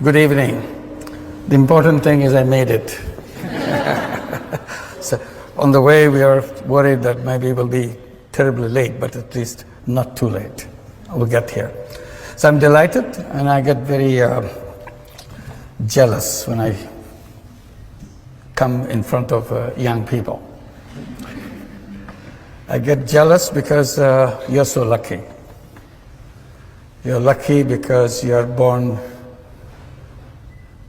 Good evening. The important thing is I made it. So on the way, we are worried that maybe we'll be terribly late, but at least not too late. We'll get here. So I'm delighted, and I get very jealous when I come in front of young people. I get jealous because you're so lucky. You're lucky because you're born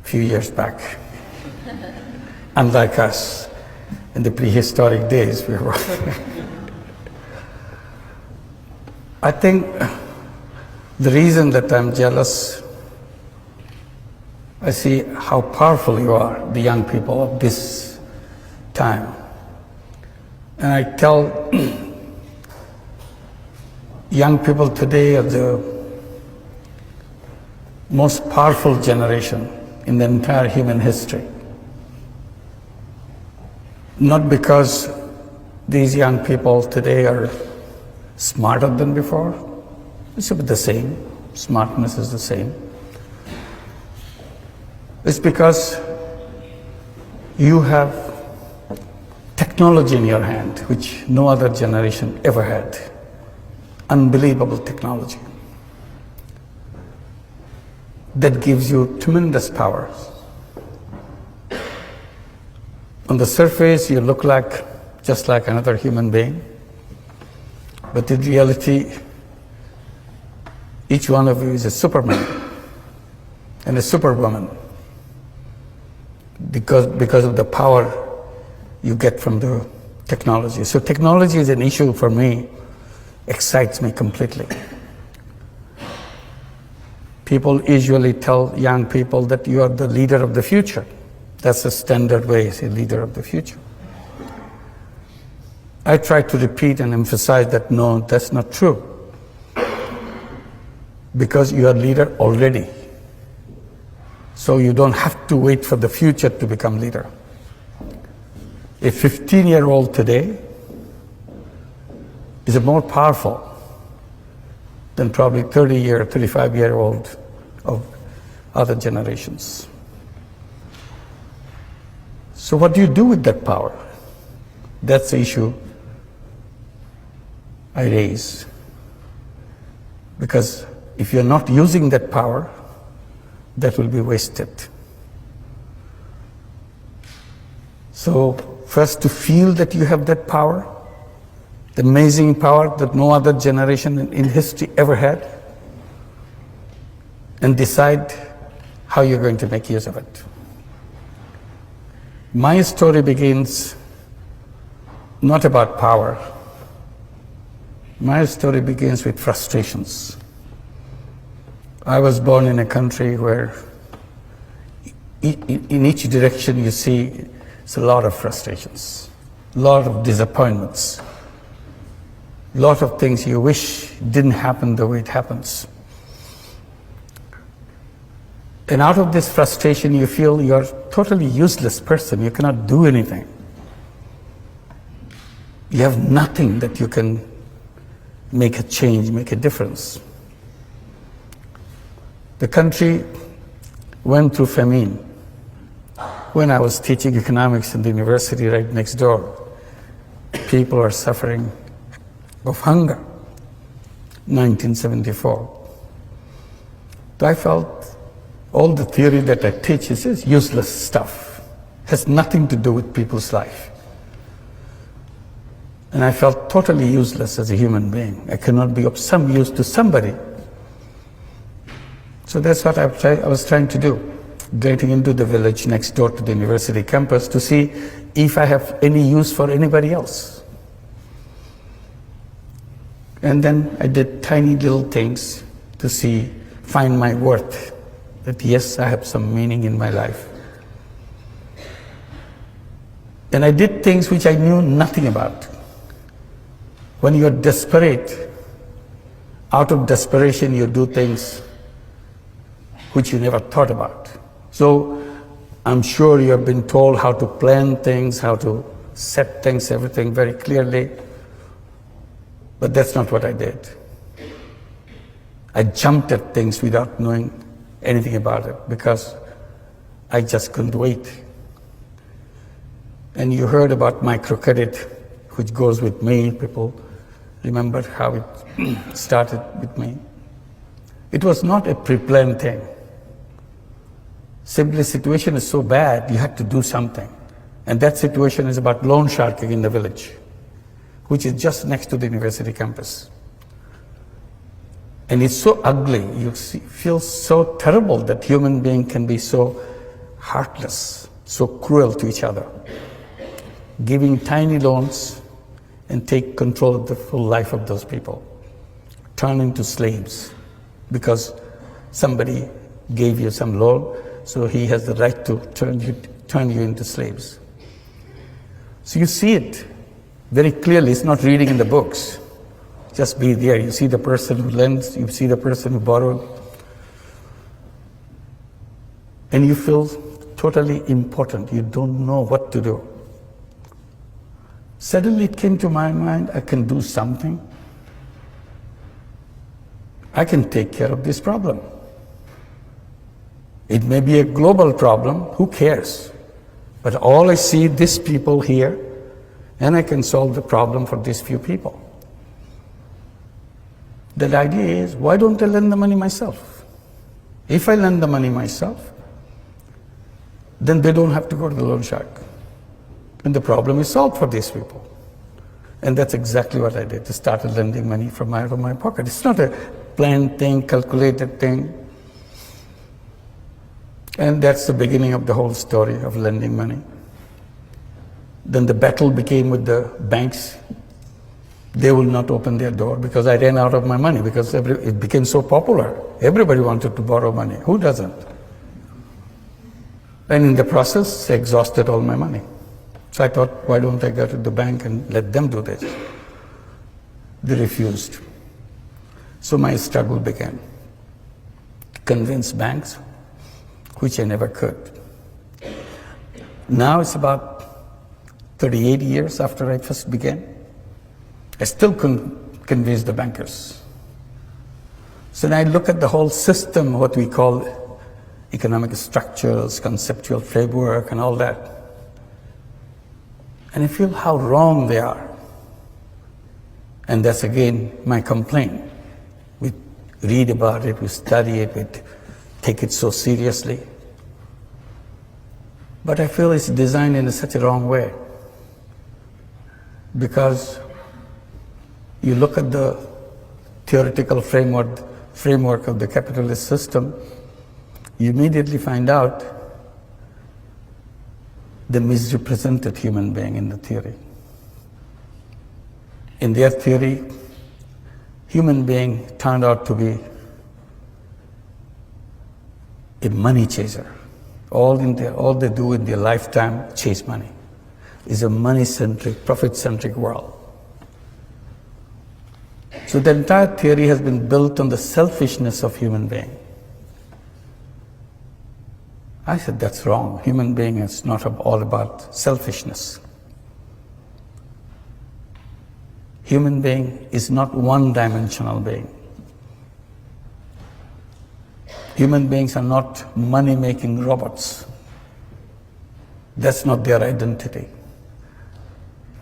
few years back. Unlike us, in the prehistoric days, we were. I think the reason that I'm jealous, I see how powerful you are, the young people of this time. And I tell young people today are the most powerful generation in the entire human history. Not because these young people today are smarter than before. It's the same. Smartness is the same. It's because you have technology in your hand, which no other generation ever had. Unbelievable technology that gives you tremendous power. On the surface, you look just like another human being, but in reality, each one of you is a Superman and a Superwoman because of the power you get from the technology. So technology is an issue for me, excites me completely. People usually tell young people that you are the leader of the future. That's the standard way, say leader of the future. I try to repeat and emphasize that no, that's not true. Because you are leader already. So you don't have to wait for the future to become leader. A 15-year-old today is more powerful than probably 35-year-old of other generations. So what do you do with that power? That's the issue I raise. Because if you're not using that power, that will be wasted. So first to feel that you have that power, the amazing power that no other generation in history ever had, and decide how you're going to make use of it. My story begins not about power. My story begins with frustrations. I was born in a country where in each direction you see it's a lot of frustrations, a lot of disappointments, a lot of things you wish didn't happen the way it happens. And out of this frustration, you feel you're a totally useless person. You cannot do anything. You have nothing that you can make a change, make a difference. The country went through famine. When I was teaching economics in the university right next door, people are suffering of hunger, 1974. So I felt all the theory that I teach is just useless stuff, has nothing to do with people's life. And I felt totally useless as a human being. I cannot be of some use to somebody. So that's what I was trying to do, getting into the village next door to the university campus to see if I have any use for anybody else. And then I did tiny little things to find my worth, that yes, I have some meaning in my life. And I did things which I knew nothing about. When you're desperate, out of desperation you do things which you never thought about. So I'm sure you have been told how to plan things, how to set things, everything very clearly. But that's not what I did. I jumped at things without knowing anything about it because I just couldn't wait. And you heard about microcredit, which goes with me. People remember how it started with me. It was not a pre-planned thing. Simply, the situation is so bad, you had to do something. And that situation is about loan sharking in the village, which is just next to the university campus. And it's so ugly, you feel so terrible that human being can be so heartless, so cruel to each other, giving tiny loans and take control of the full life of those people, turn into slaves because somebody gave you some loan, so he has the right to turn you into slaves. So you see it very clearly. It's not reading in the books. Just be there. You see the person who lends, you see the person who borrowed, and you feel totally important. You don't know what to do. Suddenly it came to my mind, I can do something. I can take care of this problem. It may be a global problem, who cares? But all I see, these people here, and I can solve the problem for these few people. The idea is, why don't I lend the money myself? If I lend the money myself, then they don't have to go to the loan shark. And the problem is solved for these people. And that's exactly what I did. I started lending money from out of my pocket. It's not a planned thing, calculated thing. And that's the beginning of the whole story of lending money. Then the battle became with the banks. They will not open their door because I ran out of my money because it became so popular. Everybody wanted to borrow money. Who doesn't? And in the process, I exhausted all my money. So I thought, why don't I go to the bank and let them do this? They refused. So my struggle began. Convince banks, which I never could. Now it's about 38 years after I first began. I still couldn't convince the bankers. So now I look at the whole system, what we call economic structures, conceptual framework, and all that. And I feel how wrong they are. And that's again my complaint. We read about it, we study it, we take it so seriously. But I feel it's designed in such a wrong way. Because you look at the theoretical framework of the capitalist system, you immediately find out the misrepresented human being in the theory. In their theory, human being turned out to be a money chaser. All they do in their lifetime, chase money. It's a money-centric, profit-centric world. So the entire theory has been built on the selfishness of human being. I said, that's wrong. Human being is not all about selfishness. Human being is not one-dimensional being. Human beings are not money-making robots. That's not their identity.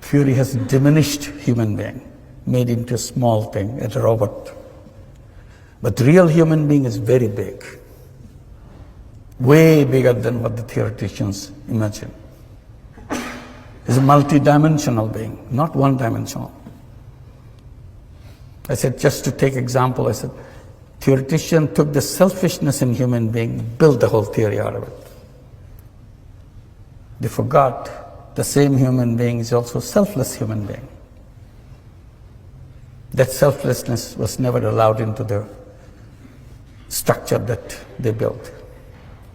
Theory has diminished human being, made into a small thing, a robot. But real human being is very big, way bigger than what the theoreticians imagine. It's a multi-dimensional being, not one-dimensional. I said, just to take example, I said, theoretician took the selfishness in human being, built the whole theory out of it. They forgot the same human being is also a selfless human being. That selflessness was never allowed into the structure that they built.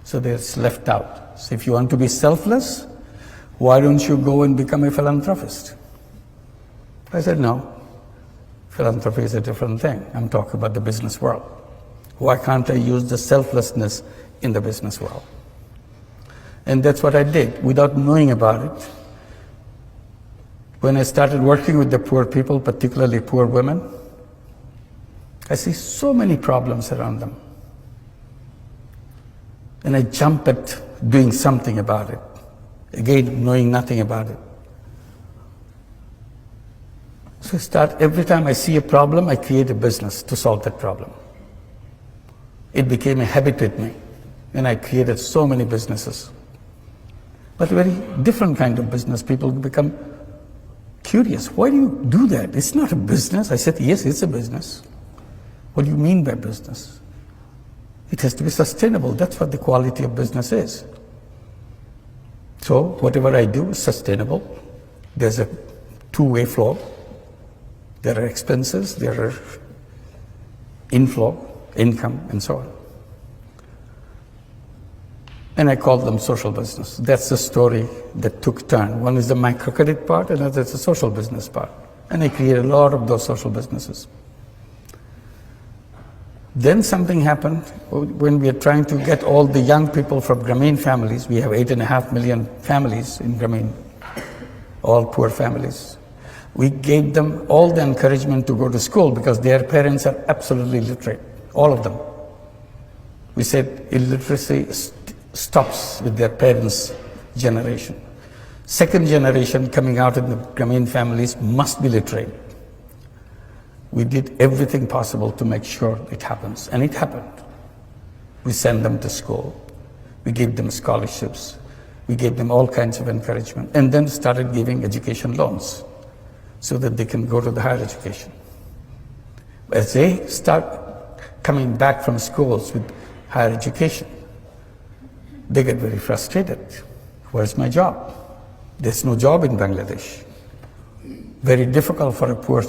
So it's left out. So if you want to be selfless, why don't you go and become a philanthropist? I said, no. Philanthropy is a different thing. I'm talking about the business world. Why can't I use the selflessness in the business world? And that's what I did without knowing about it. When I started working with the poor people, particularly poor women, I see so many problems around them. and I jump at doing something about it. Again, knowing nothing about it. So every time I see a problem, I create a business to solve that problem. It became a habit with me, and I created so many businesses. But a very different kind of business. People become curious. Why do you do that? It's not a business. I said, yes, it's a business. What do you mean by business? It has to be sustainable. That's what the quality of business is. So whatever I do is sustainable. There's a two-way flow. There are expenses, there are inflow, income, and so on. And I call them social business. That's the story that took turn. One is the microcredit part, and another is the social business part. And I created a lot of those social businesses. Then something happened when we are trying to get all the young people from Grameen families. We have 8.5 million families in Grameen, all poor families. We gave them all the encouragement to go to school because their parents are absolutely literate, all of them. We said illiteracy stops with their parents' generation. Second generation coming out in the Grameen families must be literate. We did everything possible to make sure it happens, and it happened. We sent them to school. We gave them scholarships. We gave them all kinds of encouragement, and then started giving education loans so that they can go to the higher education. As they start coming back from schools with higher education, they get very frustrated. Where's my job? There's no job in Bangladesh. Very difficult for a poor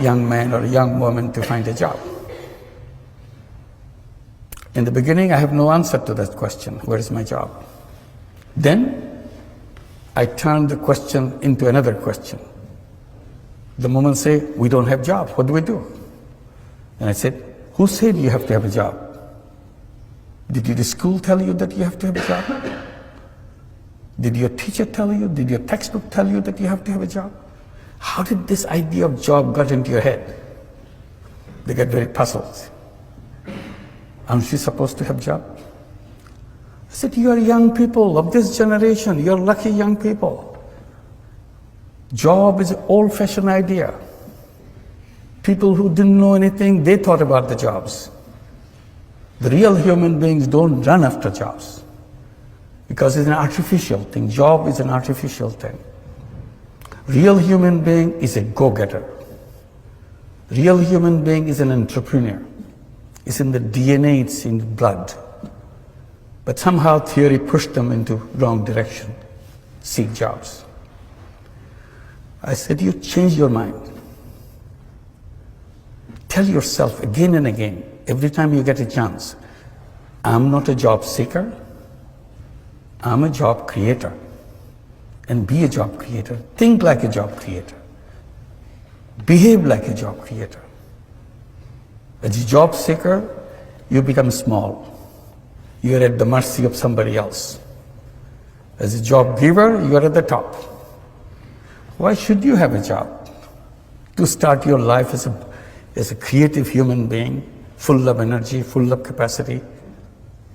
young man or a young woman to find a job. In the beginning, I have no answer to that question, where is my job? Then I turned the question into another question. The moment say, we don't have jobs, what do we do? And I said, who said you have to have a job? Did your school tell you that you have to have a job? Did your teacher tell you? Did your textbook tell you that you have to have a job? How did this idea of job got into your head? They get very puzzled. Aren't you supposed to have a job? I said, you are young people of this generation. You're lucky young people. Job is an old-fashioned idea. People who didn't know anything, they thought about the jobs. The real human beings don't run after jobs because it's an artificial thing. Job is an artificial thing. Real human being is a go-getter. Real human being is an entrepreneur. It's in the DNA, it's in the blood. But somehow theory pushed them into wrong direction, seek jobs. I said, you change your mind. Tell yourself again and again, every time you get a chance, I'm not a job seeker, I'm a job creator. And be a job creator. Think like a job creator. Behave like a job creator. As a job seeker, you become small. You are at the mercy of somebody else. As a job giver, you are at the top. Why should you have a job? To start your life as a creative human being, full of energy, full of capacity.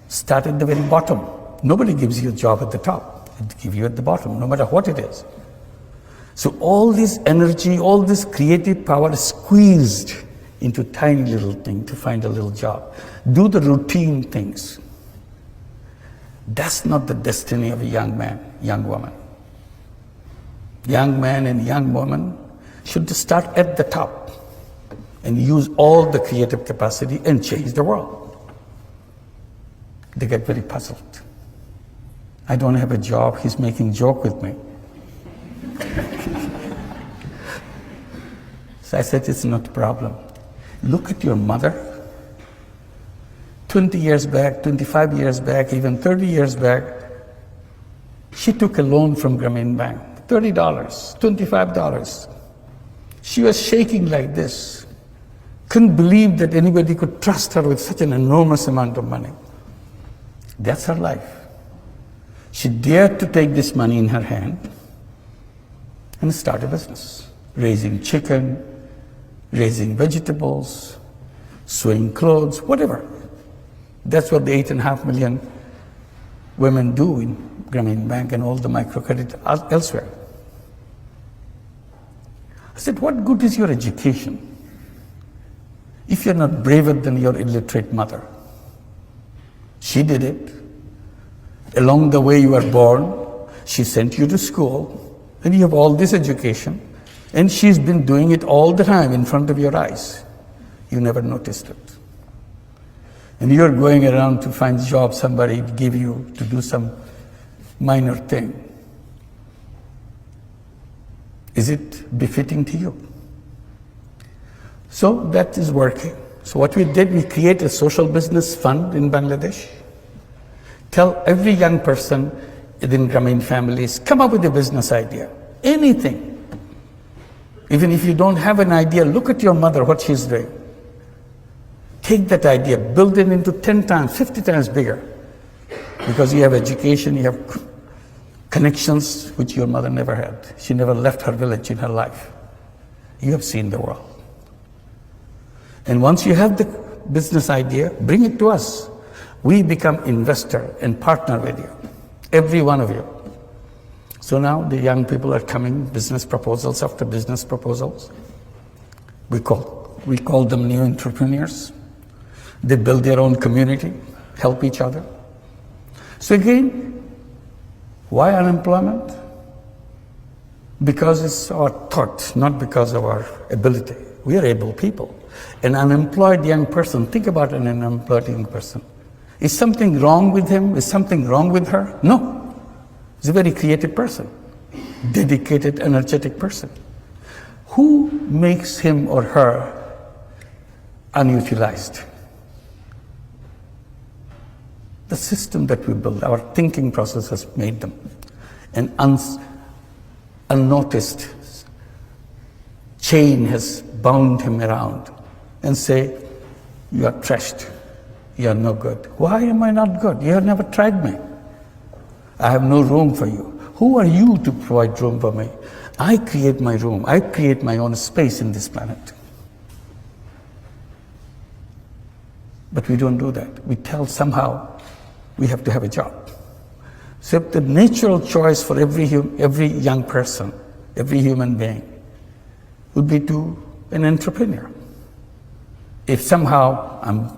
Start at the very bottom. Nobody gives you a job at the top. It gives you at the bottom, no matter what it is. So all this energy, all this creative power is squeezed into tiny little thing to find a little job. Do the routine things. That's not the destiny of a young man, young woman. Young man and young woman should start at the top and use all the creative capacity and change the world. They get very puzzled. I don't have a job, he's making joke with me. So I said, it's not a problem. Look at your mother. 20 years back, 25 years back, even 30 years back, she took a loan from Grameen Bank, $30, $25. She was shaking like this. Couldn't believe that anybody could trust her with such an enormous amount of money. That's her life. She dared to take this money in her hand and start a business, raising chicken, raising vegetables, sewing clothes, whatever. That's what the 8.5 million women do in Grameen Bank and all the microcredit elsewhere. I said, what good is your education if you're not braver than your illiterate mother? She did it. Along the way you were born, she sent you to school, and you have all this education, and she's been doing it all the time in front of your eyes. You never noticed it. And you're going around to find a job somebody give you to do some minor thing. Is it befitting to you? So that is working. So what we did, we create a social business fund in Bangladesh. Tell every young person within Grameen families, come up with a business idea, anything. Even if you don't have an idea, look at your mother, what she's doing. Take that idea, build it into 10 times, 50 times bigger. Because you have education, you have connections which your mother never had. She never left her village in her life. You have seen the world. And once you have the business idea, bring it to us. We become investor and partner with you, every one of you. So now the young people are coming, business proposals after business proposals. We call them new entrepreneurs. They build their own community, help each other. So again, why unemployment? Because it's our thought, not because of our ability. We are able people. An unemployed young person, think about an unemployed young person. Is something wrong with him? Is something wrong with her? No. He's a very creative person, dedicated, energetic person. Who makes him or her unutilized? The system that we build, our thinking process has made them. An unnoticed chain has bound him around and say, you are trashed, you are no good. Why am I not good? You have never tried me. I have no room for you. Who are you to provide room for me? I create my room. I create my own space in this planet. But we don't do that. We tell somehow we have to have a job. So the natural choice for every young person, every human being, would be to an entrepreneur. If somehow I'm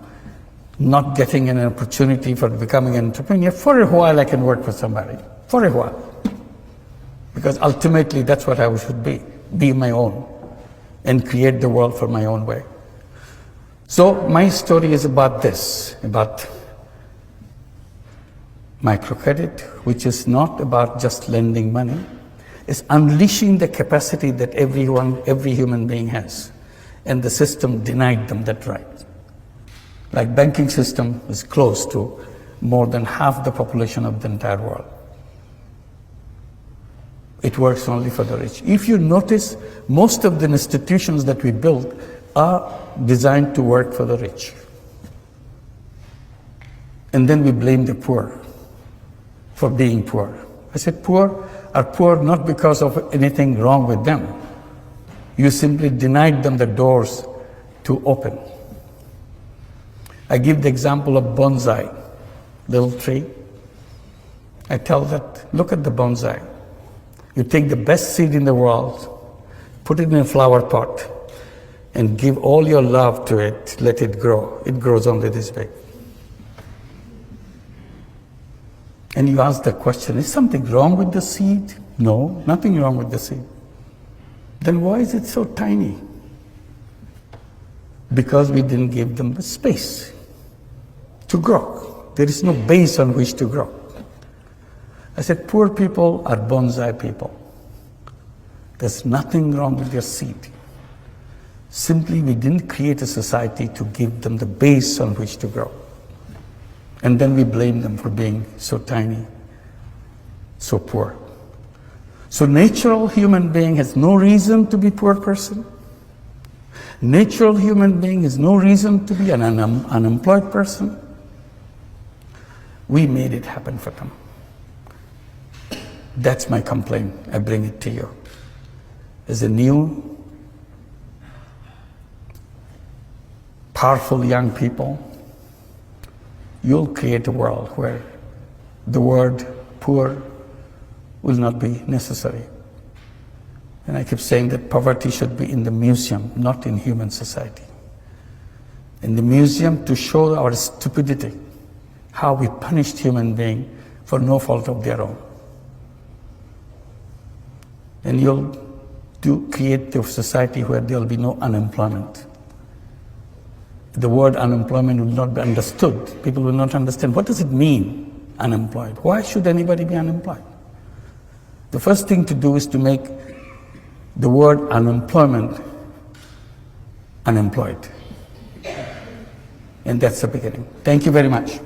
not getting an opportunity for becoming an entrepreneur, for a while I can work for somebody, for a while. Because ultimately that's what I should be my own, and create the world for my own way. So my story is about this, about microcredit, which is not about just lending money. It's unleashing the capacity that every human being has. And the system denied them that right. Like banking system is close to more than half the population of the entire world. It works only for the rich. If you notice, most of the institutions that we build are designed to work for the rich. And then we blame the poor for being poor. I said poor are poor not because of anything wrong with them. You simply denied them the doors to open. I give the example of bonsai, little tree. I tell that, look at the bonsai. You take the best seed in the world, put it in a flower pot, and give all your love to it, let it grow. It grows only this big. And you ask the question, is something wrong with the seed? No, nothing wrong with the seed. Then why is it so tiny? Because we didn't give them the space to grow. There is no base on which to grow. I said, poor people are bonsai people. There's nothing wrong with their seed. Simply, we didn't create a society to give them the base on which to grow. And then we blame them for being so tiny, so poor. So natural human being has no reason to be poor person. Natural human being has no reason to be an unemployed person. We made it happen for them. That's my complaint. I bring it to you. As a new, powerful young people, you'll create a world where the word poor will not be necessary. And I keep saying that poverty should be in the museum, not in human society. In the museum to show our stupidity, how we punished human beings for no fault of their own. And you'll create a society where there will be no unemployment. The word unemployment will not be understood. People will not understand, what does it mean, unemployed? Why should anybody be unemployed? The first thing to do is to make the word unemployment unemployed. And that's the beginning. Thank you very much.